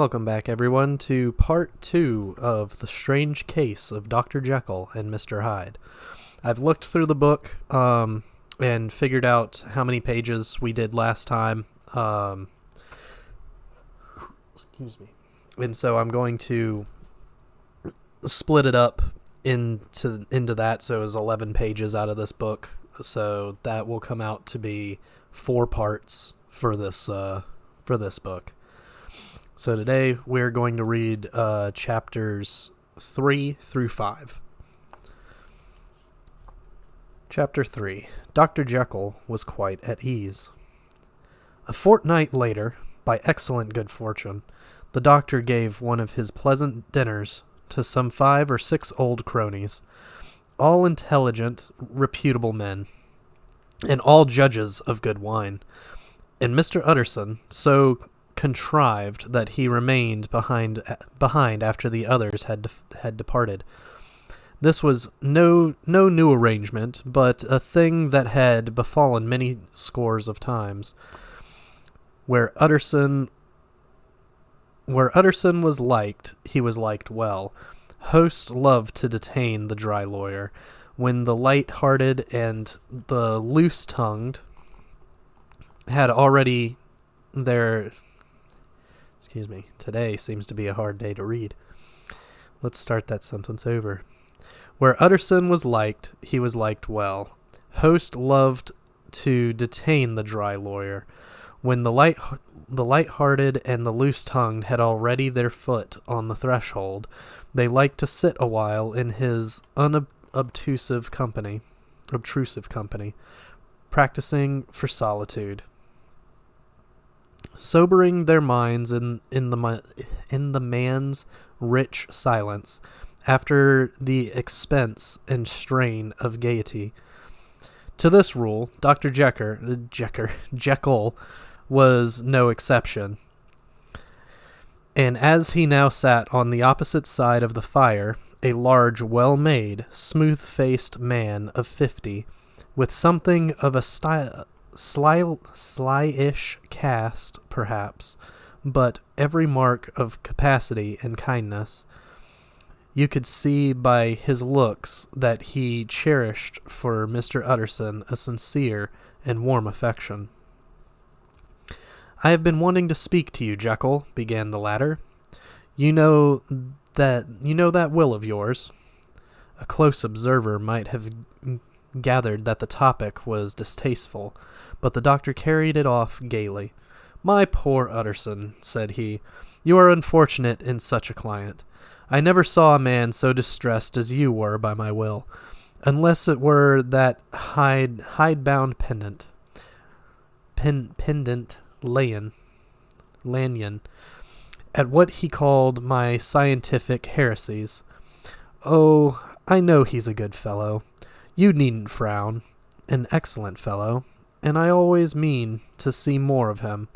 Welcome back, everyone, to part 2 of The Strange Case of Dr. Jekyll and Mr. Hyde. I've looked through the book and figured out how many pages we did last time. Excuse me. And so I'm going to split it up into that, so it was 11 pages out of this book. So that will come out to be 4 parts for this book. So today we're going to read chapters 3 through 5. Chapter 3. Dr. Jekyll was quite at ease. A fortnight later, by excellent good fortune, the doctor gave one of his pleasant dinners to some 5 or 6 old cronies, all intelligent, reputable men, and all judges of good wine. And Mr. Utterson so contrived that he remained behind after the others had departed. This was no new arrangement, but a thing that had befallen many scores of times. Where Utterson was liked, he was liked well. Hosts loved to detain the dry lawyer, when the light-hearted and the loose-tongued had already their... Excuse me, today seems to be a hard day to read. Let's start that sentence over. Where Utterson was liked, he was liked well. Host loved to detain the dry lawyer, when the light-hearted and the loose-tongued had already their foot on the threshold. They liked to sit a while in his obtrusive company, practicing for solitude, sobering their minds in the man's rich silence after the expense and strain of gaiety. To this rule, Dr. Jekyll was no exception, and as he now sat on the opposite side of the fire, a large, well-made, smooth-faced man of 50, with something of a slyish cast, perhaps, but every mark of capacity and kindness, you could see by his looks that he cherished for Mr. Utterson a sincere and warm affection. "I have been wanting to speak to you, Jekyll," began the latter. You know that will of yours." A close observer might have gathered that the topic was distasteful, but the doctor carried it off gaily. "My poor Utterson," said he, "you are unfortunate in such a client. I never saw a man so distressed as you were by my will, unless it were that hide-bound Lanyon, at what he called my scientific heresies. Oh, I know he's a good fellow. You needn't frown. An excellent fellow, and I always mean to see more of him,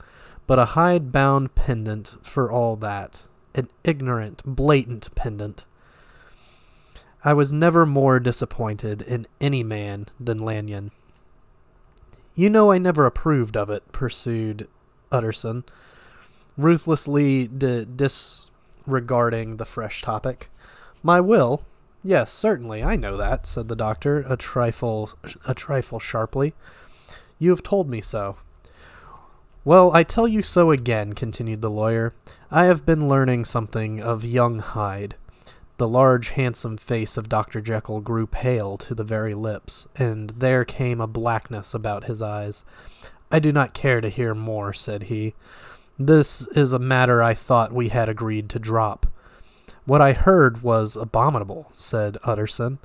but a hide-bound pedant for all that. An ignorant, blatant pedant. I was never more disappointed in any man than Lanyon." "You know I never approved of it," pursued Utterson, ruthlessly disregarding the fresh topic. "My will? Yes, certainly, I know that," said the doctor, a trifle sharply. "You have told me so." "Well, I tell you so again," continued the lawyer. "I have been learning something of young Hyde." The large, handsome face of Dr. Jekyll grew pale to the very lips, and there came a blackness about his eyes. "I do not care to hear more," said he. "This is a matter I thought we had agreed to drop." "What I heard was abominable," said Utterson.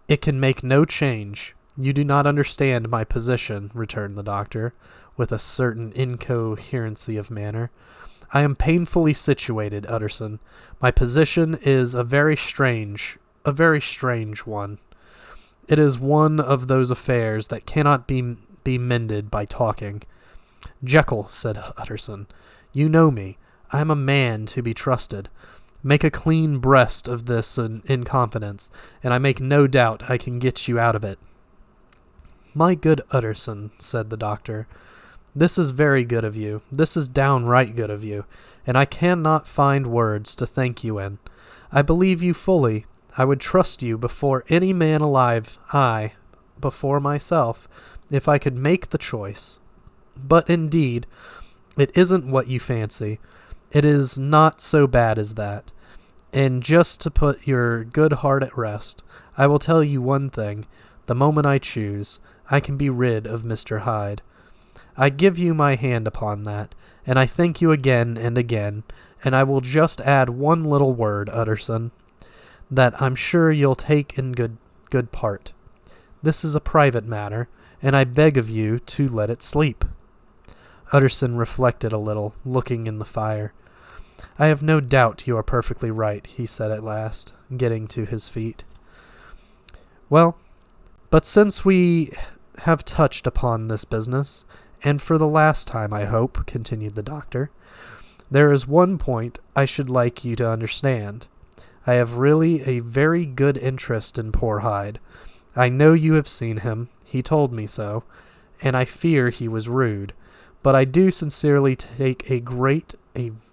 "It can make no change. You do not understand my position," returned the doctor, with a certain incoherency of manner. "I am painfully situated, Utterson. My position is a very strange one. It is one of those affairs that cannot be mended by talking." "Jekyll," said Utterson, "you know me. I am a man to be trusted. Make a clean breast of this in confidence, and I make no doubt I can get you out of it." "My good Utterson," said the doctor, This is very good of you. This is downright good of you, and I cannot find words to thank you in. I believe you fully. I would trust you before any man alive, I, before myself, if I could make the choice. But indeed, it isn't what you fancy. It is not so bad as that. And just to put your good heart at rest, I will tell you one thing. The moment I choose, I can be rid of Mr. Hyde. I give you my hand upon that, and I thank you again and again, and I will just add one little word, Utterson, that I'm sure you'll take in good part. This is a private matter, and I beg of you to let it sleep. Utterson reflected a little, looking in the fire. I have no doubt you are perfectly right, he said at last, getting to his feet. Well, but since we have touched upon this business, and for the last time, I hope, continued the doctor, there is one point I should like you to understand. I have really a very good interest in poor Hyde. I know you have seen him, he told me so, and I fear he was rude, but I do sincerely take a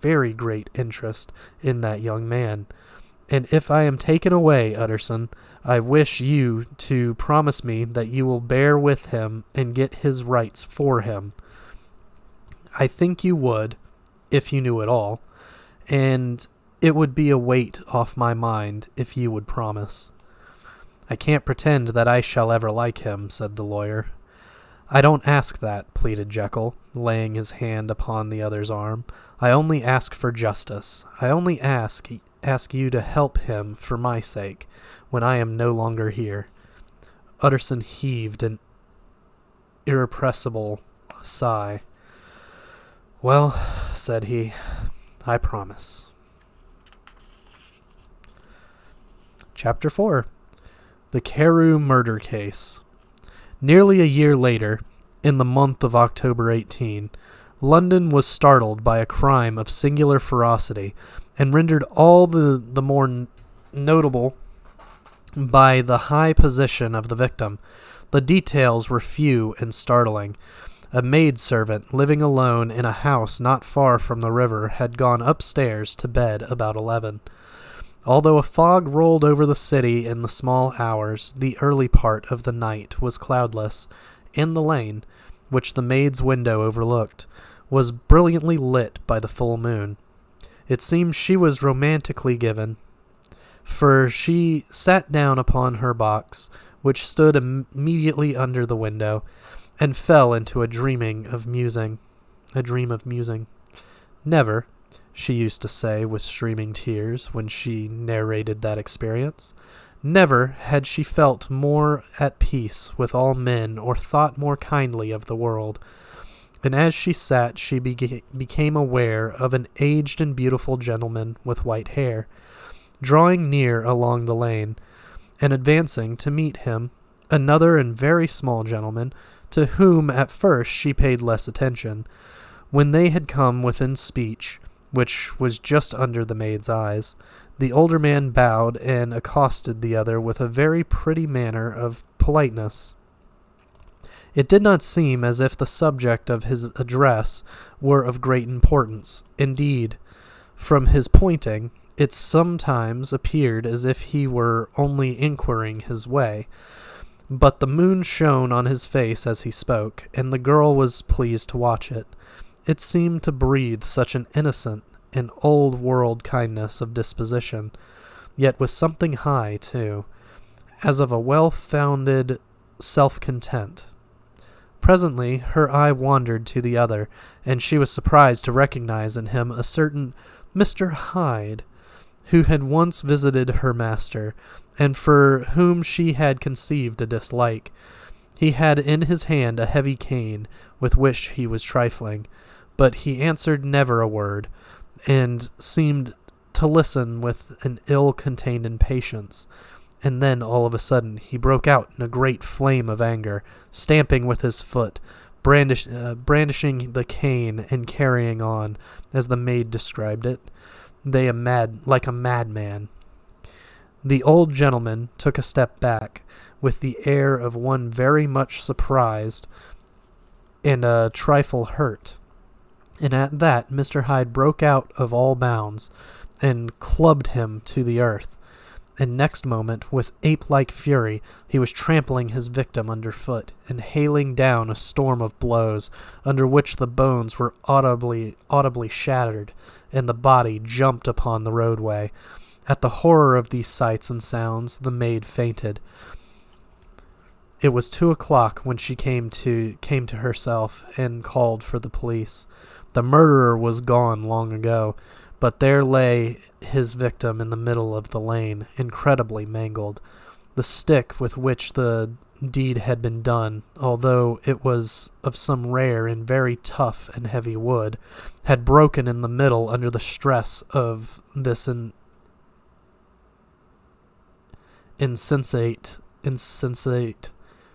very great interest in that young man. And if I am taken away, Utterson, I wish you to promise me that you will bear with him and get his rights for him. I think you would, if you knew it all, and it would be a weight off my mind if you would promise. I can't pretend that I shall ever like him, said the lawyer. I don't ask that, pleaded Jekyll, laying his hand upon the other's arm. I only ask for justice. I only ask you to help him for my sake, when I am no longer here. Utterson heaved an irrepressible sigh. Well, said he, I promise. Chapter 4. The Carew Murder Case. Nearly a year later, in the month of October 18, London was startled by a crime of singular ferocity, and rendered all the more notable by the high position of the victim. The details were few and startling. A maidservant living alone in a house not far from the river had gone upstairs to bed about 11. Although a fog rolled over the city in the small hours, the early part of the night was cloudless, and the lane, which the maid's window overlooked, was brilliantly lit by the full moon. It seemed she was romantically given, for she sat down upon her box, which stood immediately under the window, and fell into a dream of musing. Never, she used to say with streaming tears when she narrated that experience, never had she felt more at peace with all men or thought more kindly of the world. And as she sat, she became aware of an aged and beautiful gentleman with white hair, drawing near along the lane, and advancing to meet him, another and very small gentleman, to whom at first she paid less attention. When they had come within speech, which was just under the maid's eyes, the older man bowed and accosted the other with a very pretty manner of politeness. It did not seem as if the subject of his address were of great importance. Indeed, from his pointing, it sometimes appeared as if he were only inquiring his way. But the moon shone on his face as he spoke, and the girl was pleased to watch it. It seemed to breathe such an innocent and old-world kindness of disposition, yet with something high, too, as of a well-founded self-content. Presently her eye wandered to the other, and she was surprised to recognize in him a certain Mr. Hyde, who had once visited her master, and for whom she had conceived a dislike. He had in his hand a heavy cane, with which he was trifling, but he answered never a word, and seemed to listen with an ill-contained impatience. And then, all of a sudden, he broke out in a great flame of anger, stamping with his foot, brandishing the cane, and carrying on, as the maid described it, like a madman. The old gentleman took a step back, with the air of one very much surprised, and a trifle hurt. And at that Mr. Hyde broke out of all bounds, and clubbed him to the earth. And next moment, with ape-like fury, he was trampling his victim underfoot, and hailing down a storm of blows, under which the bones were audibly shattered, and the body jumped upon the roadway. At the horror of these sights and sounds, the maid fainted. It was 2:00 when she came to herself and called for the police. The murderer was gone long ago, but there lay his victim in the middle of the lane, incredibly mangled. The stick with which the deed had been done, although it was of some rare and very tough and heavy wood, had broken in the middle under the stress of this insensate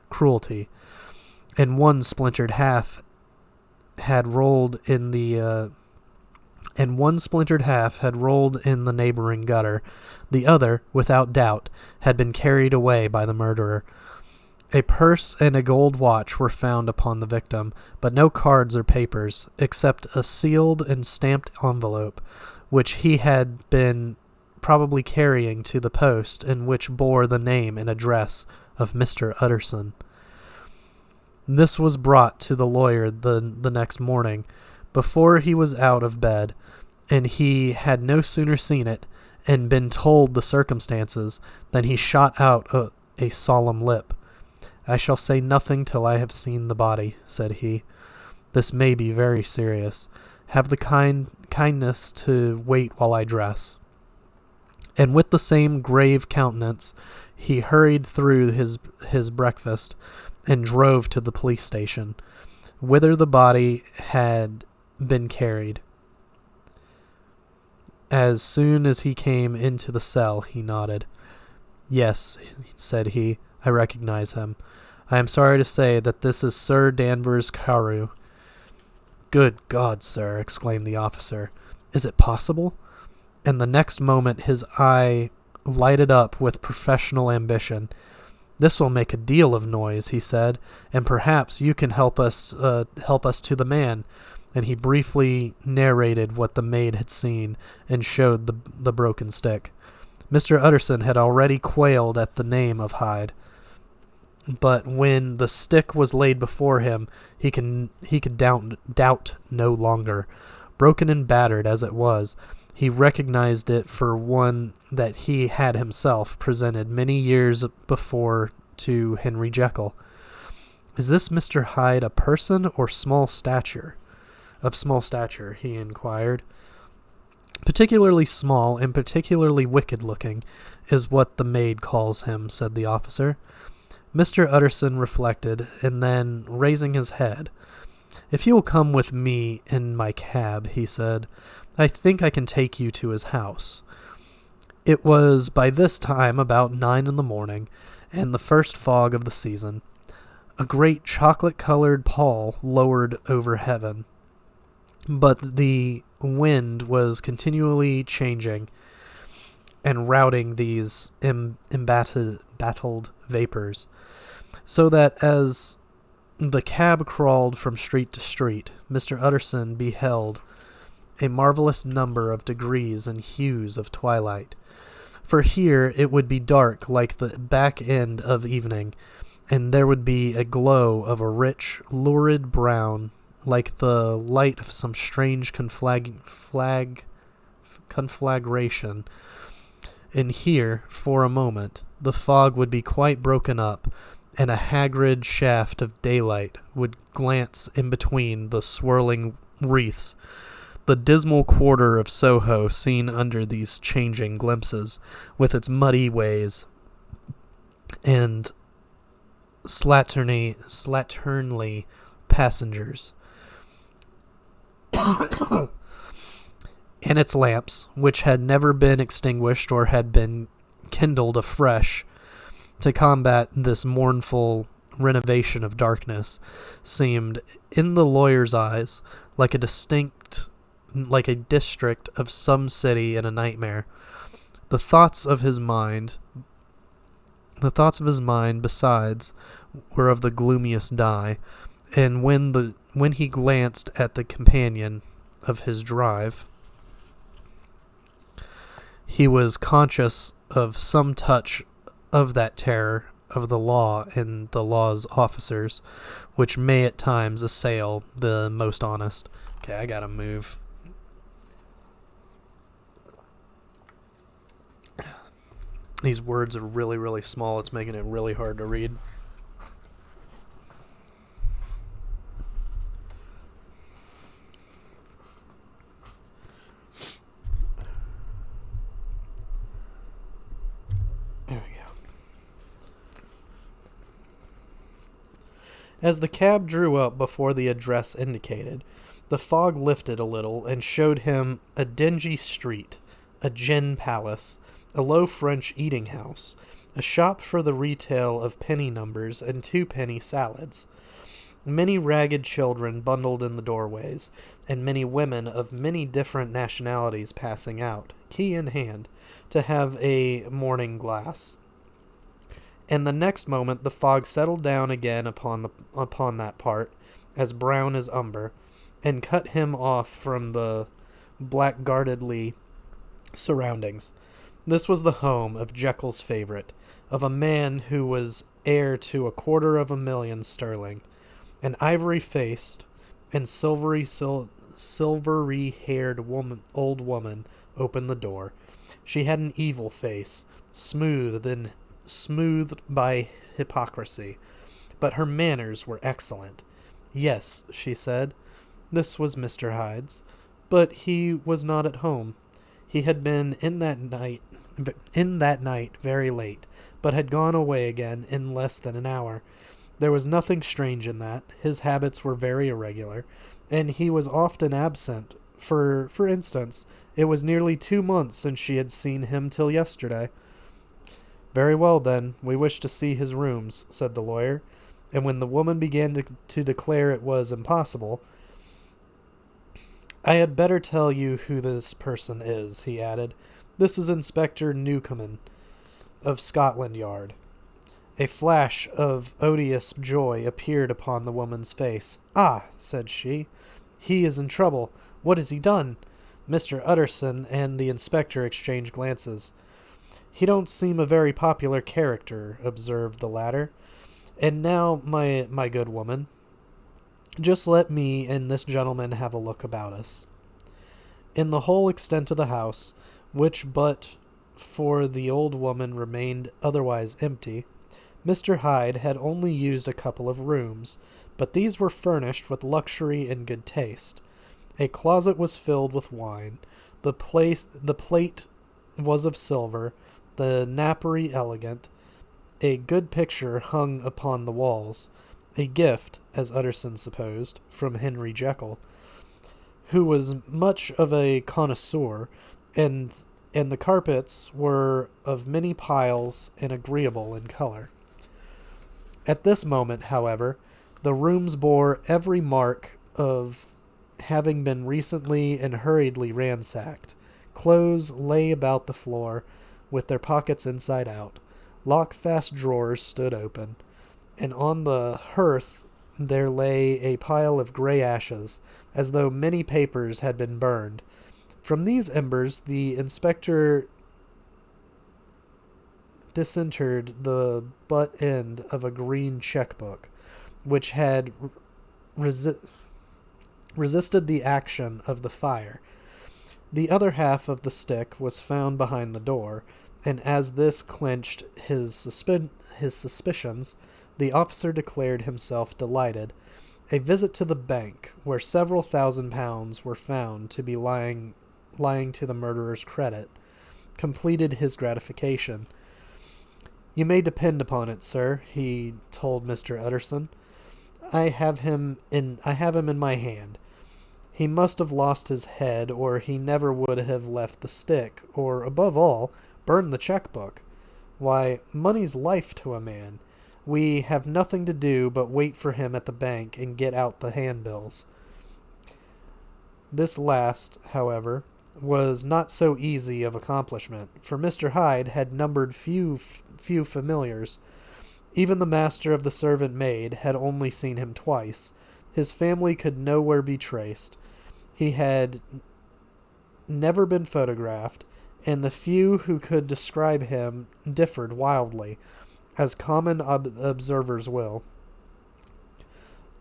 cruelty, and one splintered half had rolled in the neighboring gutter. The other, without doubt, had been carried away by the murderer. A purse and a gold watch were found upon the victim, but no cards or papers, except a sealed and stamped envelope, which he had been probably carrying to the post, and which bore the name and address of Mr. Utterson. This was brought to the lawyer the next morning, before he was out of bed, and he had no sooner seen it, and been told the circumstances, than he shot out a solemn lip. "I shall say nothing till I have seen the body," said he. "This may be very serious. Have the kindness to wait while I dress." And with the same grave countenance, he hurried through his breakfast, and drove to the police station, whither the body had been carried. As soon as he came into the cell, he nodded. "Yes," said he, "I recognize him. I am sorry to say that this is Sir Danvers Carew." "Good God, sir!" exclaimed the officer. "Is it possible?" And the next moment his eye lighted up with professional ambition. "This will make a deal of noise," he said, "and perhaps you can help us to the man." And he briefly narrated what the maid had seen, and showed the broken stick. Mr. Utterson had already quailed at the name of Hyde, but when the stick was laid before him, he could doubt no longer. Broken and battered as it was, he recognized it for one that he had himself presented many years before to Henry Jekyll. "Is this Mr. Hyde a person or small stature?" "Of small stature," he inquired. "Particularly small and particularly wicked-looking is what the maid calls him," said the officer. Mr. Utterson reflected, and then, raising his head, "If you will come with me in my cab," he said, "I think I can take you to his house." It was by this time about 9 in the morning, and the first fog of the season. A great chocolate-colored pall lowered over heaven, but the wind was continually changing and routing these embattled vapors, so that as the cab crawled from street to street, Mr. Utterson beheld a marvelous number of degrees and hues of twilight. For here it would be dark like the back end of evening, and there would be a glow of a rich, lurid brown, like the light of some strange conflagration. And here, for a moment, the fog would be quite broken up, and a haggard shaft of daylight would glance in between the swirling wreaths. The dismal quarter of Soho seen under these changing glimpses, with its muddy ways and slatternly passengers, and its lamps, which had never been extinguished or had been kindled afresh to combat this mournful renovation of darkness, seemed, in the lawyer's eyes, like a district of some city in a nightmare. The thoughts of his mind, besides, were of the gloomiest dye, And when he glanced at the companion of his drive, he was conscious of some touch of that terror of the law and the law's officers, which may at times assail the most honest. Okay, I gotta move. These words are really, really small. It's making it really hard to read. There we go. As the cab drew up before the address indicated, the fog lifted a little and showed him a dingy street, a gin palace, a low French eating house, a shop for the retail of penny numbers and 2-penny salads, many ragged children bundled in the doorways, and many women of many different nationalities passing out, key in hand, to have a morning glass. And the next moment the fog settled down again upon that part, as brown as umber, and cut him off from the blackguardly surroundings. This was the home of Jekyll's favorite, of a man who was heir to $250,000 sterling. An ivory-faced and silvery-haired old woman opened the door. She had an evil face, smoothed by hypocrisy, but her manners were excellent. Yes, she said, this was Mr. Hyde's, but he was not at home. He had been in that night very late, but had gone away again in less than an hour. There was nothing strange in that. His habits were very irregular, and he was often absent. For instance, it was nearly 2 months since she had seen him till yesterday. Very well, then, we wish to see his rooms, said the lawyer, and when the woman began to declare it was impossible, I had better tell you who this person is, he added. This is Inspector Newcomen of Scotland Yard. A flash of odious joy appeared upon the woman's face. Ah, said she, he is in trouble. What has he done? Mr. Utterson and the inspector exchanged glances. He don't seem a very popular character, observed the latter. And now, my good woman, just let me and this gentleman have a look about us. In the whole extent of the house, which but for the old woman remained otherwise empty, Mr. Hyde had only used a couple of rooms, but these were furnished with luxury and good taste. A closet was filled with wine, the plate was of silver, the napery elegant, a good picture hung upon the walls, a gift, as Utterson supposed, from Henry Jekyll, who was much of a connoisseur, and the carpets were of many piles and agreeable in color. At this moment, however, the rooms bore every mark of having been recently and hurriedly ransacked. Clothes lay about the floor, with their pockets inside out. Lock-fast drawers stood open, and on the hearth there lay a pile of grey ashes, as though many papers had been burned. From these embers the inspector disinterred the butt end of a green cheque-book, which had resisted the action of the fire. The other half of the stick was found behind the door, and as this clinched his suspicions, the officer declared himself delighted. A visit to the bank, where several £1,000s were found to be lying to the murderer's credit, completed his gratification. You may depend upon it, sir, he told Mr. Utterson. I have him in my hand. He must have lost his head, or he never would have left the stick, or, above all, burned the cheque-book. Why, money's life to a man. We have nothing to do but wait for him at the bank and get out the handbills. This last, however, was not so easy of accomplishment, for Mr. Hyde had numbered few familiars. Even the master of the servant maid had only seen him twice, His family could nowhere be traced. He had never been photographed, and the few who could describe him differed wildly, as common observers will.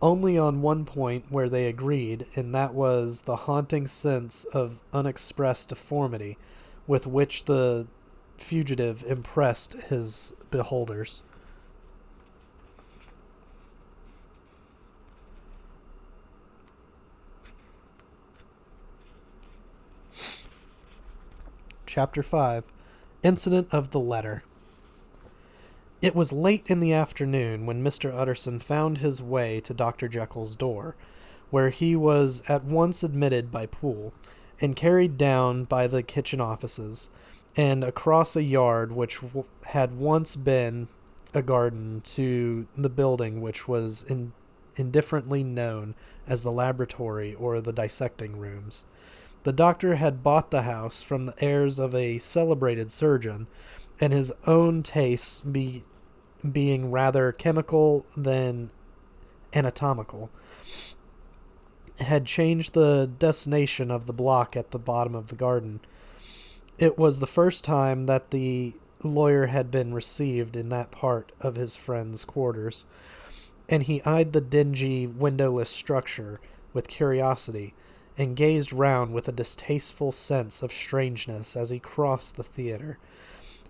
Only on one point where they agreed, and that was the haunting sense of unexpressed deformity with which the fugitive impressed his beholders. Chapter 5. Incident of the Letter. It was late in the afternoon when Mr. Utterson found his way to Dr. Jekyll's door, where he was at once admitted by Poole, and carried down by the kitchen offices, and across a yard which had once been a garden to the building which was indifferently known as the laboratory or the dissecting rooms. The doctor had bought the house from the heirs of a celebrated surgeon, and his own tastes being rather chemical than anatomical, had changed the destination of the block at the bottom of the garden. It was the first time that the lawyer had been received in that part of his friend's quarters, and he eyed the dingy, windowless structure with curiosity, and gazed round with a distasteful sense of strangeness as he crossed the theatre,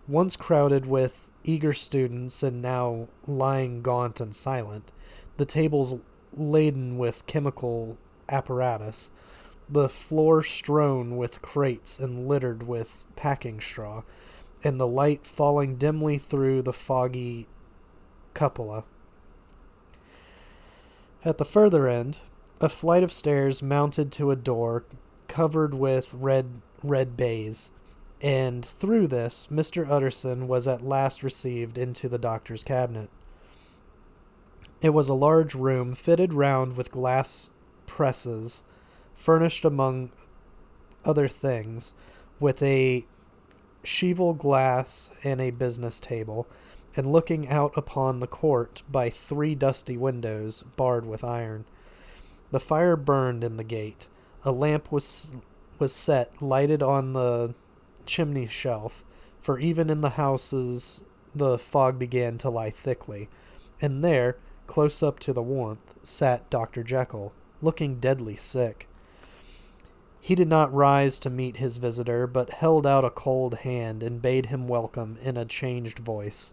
once crowded with eager students and now lying gaunt and silent, the tables laden with chemical apparatus, the floor strewn with crates and littered with packing straw, and the light falling dimly through the foggy cupola. At the further end, a flight of stairs mounted to a door covered with red baize, and through this Mr. Utterson was at last received into the doctor's cabinet. It was a large room fitted round with glass presses, furnished among other things with a cheval glass and a business table, and looking out upon the court by 3 dusty windows barred with iron. The fire burned in the grate. A lamp was set, lighted on the chimney shelf, for even in the houses the fog began to lie thickly, and there, close up to the warmth, sat Dr. Jekyll, looking deadly sick. He did not rise to meet his visitor, but held out a cold hand and bade him welcome in a changed voice.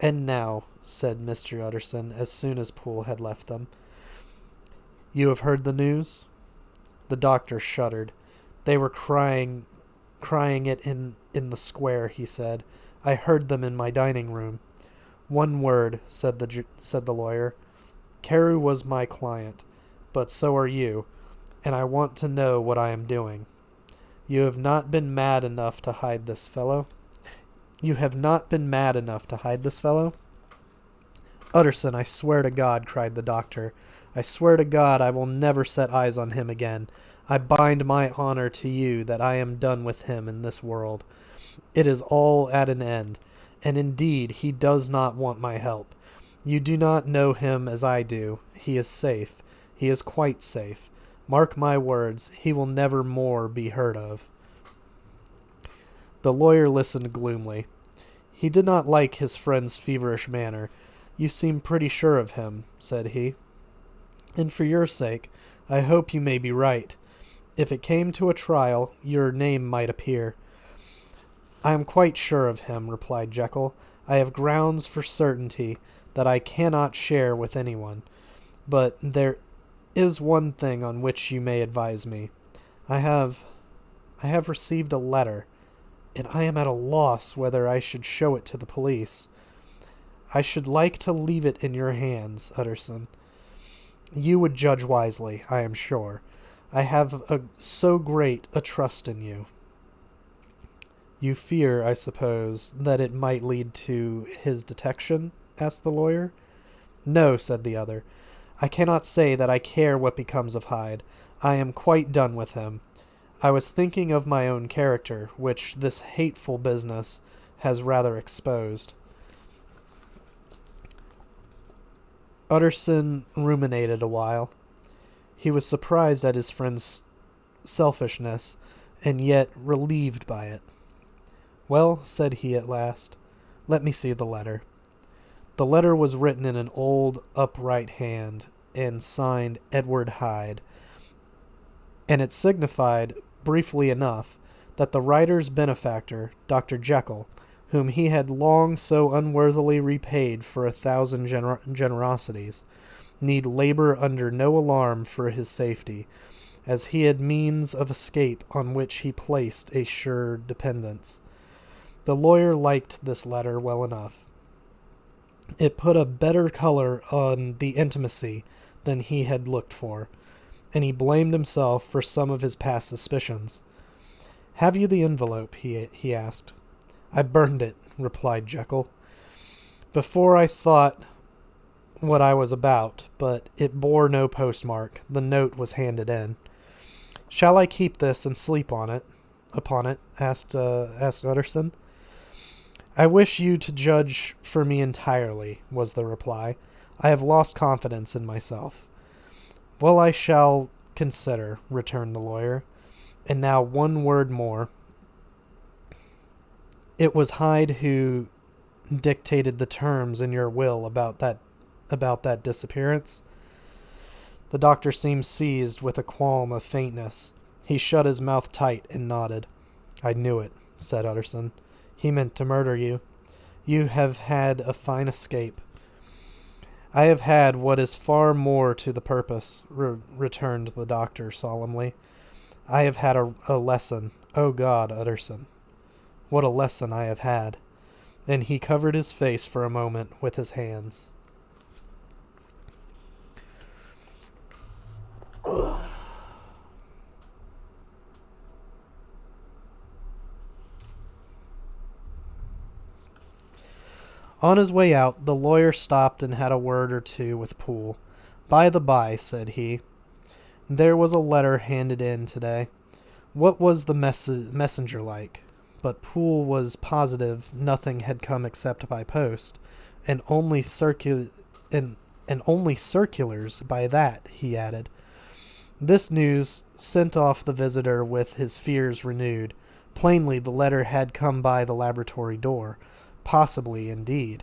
"And now," said Mr. Utterson, as soon as Poole had left them, "you have heard the news?" The doctor shuddered. "They were crying it in the square," he said. "I heard them in my dining room." "One word," said the lawyer. "Carew was my client, but so are you, and I want to know what I am doing. You have not been mad enough to hide this fellow?" "You have not been mad enough to hide this fellow?" "Utterson, I swear to God," cried the doctor. "I swear to God I will never set eyes on him again. I bind my honor to you that I am done with him in this world. It is all at an end, and indeed he does not want my help. You do not know him as I do. He is safe. He is quite safe. Mark my words, he will never more be heard of." The lawyer listened gloomily. He did not like his friend's feverish manner. "You seem pretty sure of him," said he. "And for your sake, I hope you may be right. If it came to a trial, your name might appear." "I am quite sure of him," replied Jekyll. "I have grounds for certainty that I cannot share with anyone. But there is one thing on which you may advise me. I have received a letter, and I am at a loss whether I should show it to the police. I should like to leave it in your hands, Utterson. You would judge wisely, I am sure. I have so great a trust in you." "You fear, I suppose, that it might lead to his detection?" asked the lawyer. "No," said the other. "I cannot say that I care what becomes of Hyde. I am quite done with him. I was thinking of my own character, which this hateful business has rather exposed." Utterson ruminated a while. He was surprised at his friend's selfishness, and yet relieved by it. "Well," said he at last, "let me see the letter." The letter was written in an old, upright hand, and signed Edward Hyde, and it signified, briefly enough, that the writer's benefactor, Dr. Jekyll, whom he had long so unworthily repaid for 1,000 generosities, need labor under no alarm for his safety, as he had means of escape on which he placed a sure dependence. The lawyer liked this letter well enough. It put a better color on the intimacy than he had looked for, and he blamed himself for some of his past suspicions. "Have you the envelope?" he asked. "I burned it," replied Jekyll, "before I thought what I was about, but it bore no postmark. The note was handed in." "Shall I keep this and sleep on it?" asked Utterson. "I wish you to judge for me entirely," was the reply. "I have lost confidence in myself." "Well, I shall consider," returned the lawyer. "And now one word more. It was Hyde who dictated the terms in your will about that disappearance?" The doctor seemed seized with a qualm of faintness. He shut his mouth tight and nodded. "I knew it," said Utterson. "He meant to murder you. You have had a fine escape." "I have had what is far more to the purpose," returned the doctor solemnly. "I have had a lesson. Oh God, Utterson, what a lesson I have had." And he covered his face for a moment with his hands. On his way out, the lawyer stopped and had a word or two with Poole. "By the by," said he, "there was a letter handed in today. What was the messenger like?" But Poole was positive nothing had come except by post, and only circulars by that, he added. This news sent off the visitor with his fears renewed. Plainly the letter had come by the laboratory door. Possibly, indeed,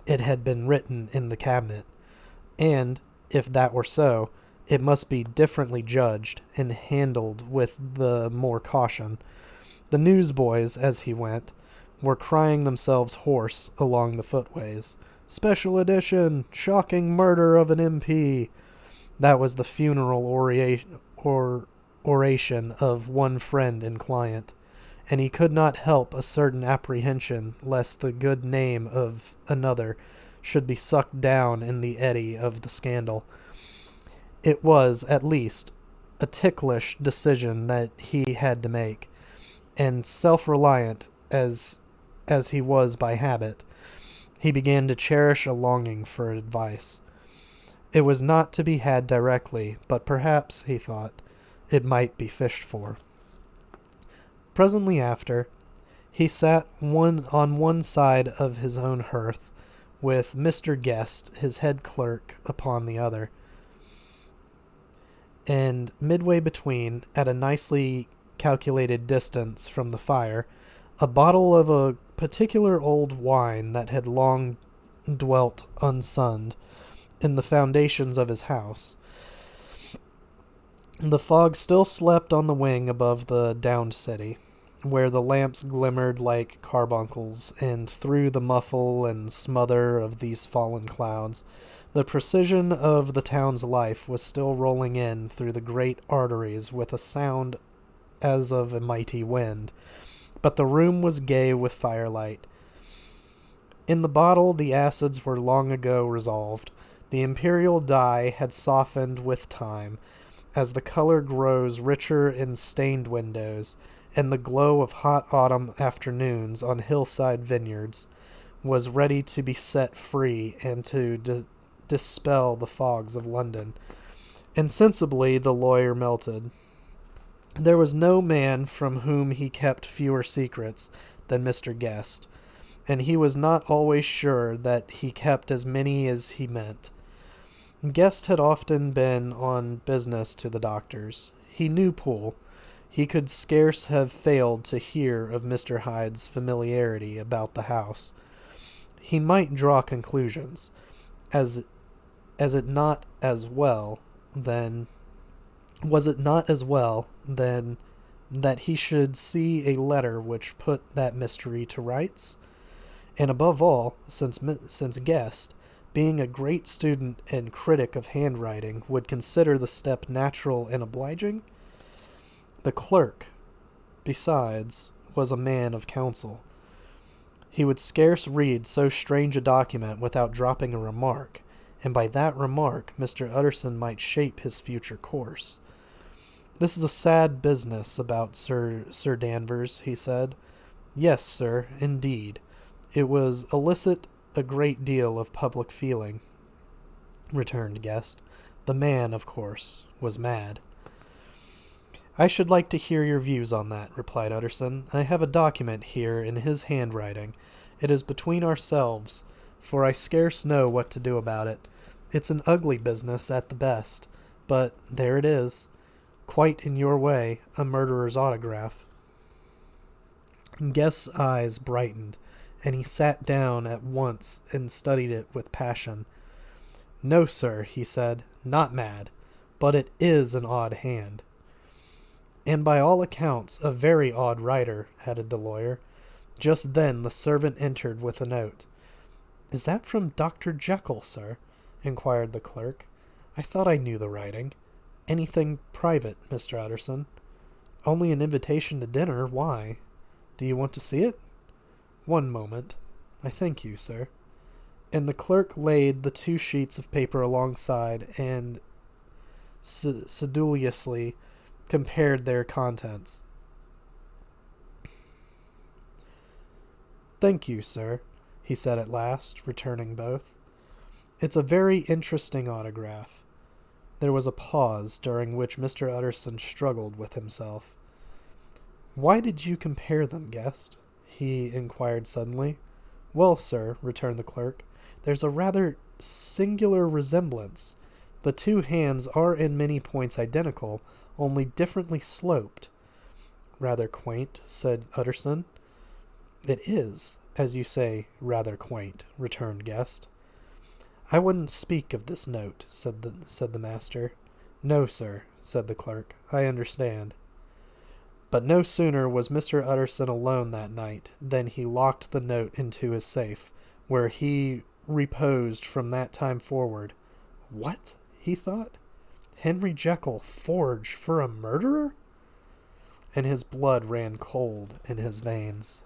it had been written in the cabinet, and, if that were so, it must be differently judged and handled with the more caution. The newsboys, as he went, were crying themselves hoarse along the footways. "Special edition! Shocking murder of an MP!" That was the funeral oration of one friend and client, and he could not help a certain apprehension lest the good name of another should be sucked down in the eddy of the scandal. It was, at least, a ticklish decision that he had to make, and self-reliant as he was by habit, he began to cherish a longing for advice. It was not to be had directly, but perhaps, he thought, it might be fished for. Presently after, he sat on one side of his own hearth, with Mr. Guest, his head clerk, upon the other, and midway between, at a nicely calculated distance from the fire, a bottle of a particular old wine that had long dwelt unsunned in the foundations of his house. The fog still slept on the wing above the downed city, where the lamps glimmered like carbuncles, and through the muffle and smother of these fallen clouds, the precision of the town's life was still rolling in through the great arteries with a sound as of a mighty wind, but the room was gay with firelight. In the bottle the acids were long ago resolved. The imperial dye had softened with time, as the color grows richer in stained windows, and the glow of hot autumn afternoons on hillside vineyards was ready to be set free and to dispel the fogs of London. Insensibly the lawyer melted. There was no man from whom he kept fewer secrets than Mr. Guest, and he was not always sure that he kept as many as he meant. Guest had often been on business to the doctor's. He knew Poole. He could scarce have failed to hear of Mr. Hyde's familiarity about the house. He might draw conclusions. Was it not as well, then, that he should see a letter which put that mystery to rights? And above all, since Guest, being a great student and critic of handwriting, would consider the step natural and obliging? The clerk, besides, was a man of counsel. He would scarce read so strange a document without dropping a remark, and by that remark Mr. Utterson might shape his future course. "This is a sad business about Sir Danvers," he said. "Yes, sir, indeed. It was elicit a great deal of public feeling," returned Guest. "The man, of course, was mad." "I should like to hear your views on that," replied Utterson. "I have a document here in his handwriting. It is between ourselves, for I scarce know what to do about it. It's an ugly business at the best, but there it is, quite in your way, a murderer's autograph." Guest's eyes brightened, and he sat down at once and studied it with passion. "No, sir," he said, "not mad, but it is an odd hand." "And by all accounts a very odd writer," added the lawyer. Just then the servant entered with a note. "Is that from Dr. Jekyll, sir?" inquired the clerk. "I thought I knew the writing. Anything private, Mr. Utterson?" "Only an invitation to dinner. Why? Do you want to see it?" "One moment. I thank you, sir." And the clerk laid the 2 sheets of paper alongside and sedulously compared their contents. "Thank you, sir," he said at last, returning both. "It's a very interesting autograph." There was a pause, during which Mr. Utterson struggled with himself. "Why did you compare them, Guest?" he inquired suddenly. "Well, sir," returned the clerk, "there's a rather singular resemblance. The 2 hands are in many points identical, only differently sloped." "Rather quaint," said Utterson. "It is, as you say, rather quaint," returned Guest. "I wouldn't speak of this note," said the master. "No, sir," said the clerk. "I understand." But no sooner was Mr. Utterson alone that night than he locked the note into his safe, where he reposed from that time forward. "What?" he thought. "Henry Jekyll forged for a murderer?" And his blood ran cold in his veins.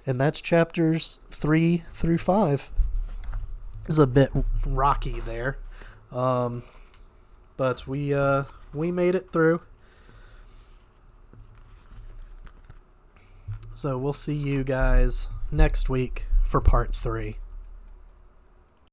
And that's chapters 3 through 5. It's a bit rocky there. But we made it through. So we'll see you guys next week for part 3.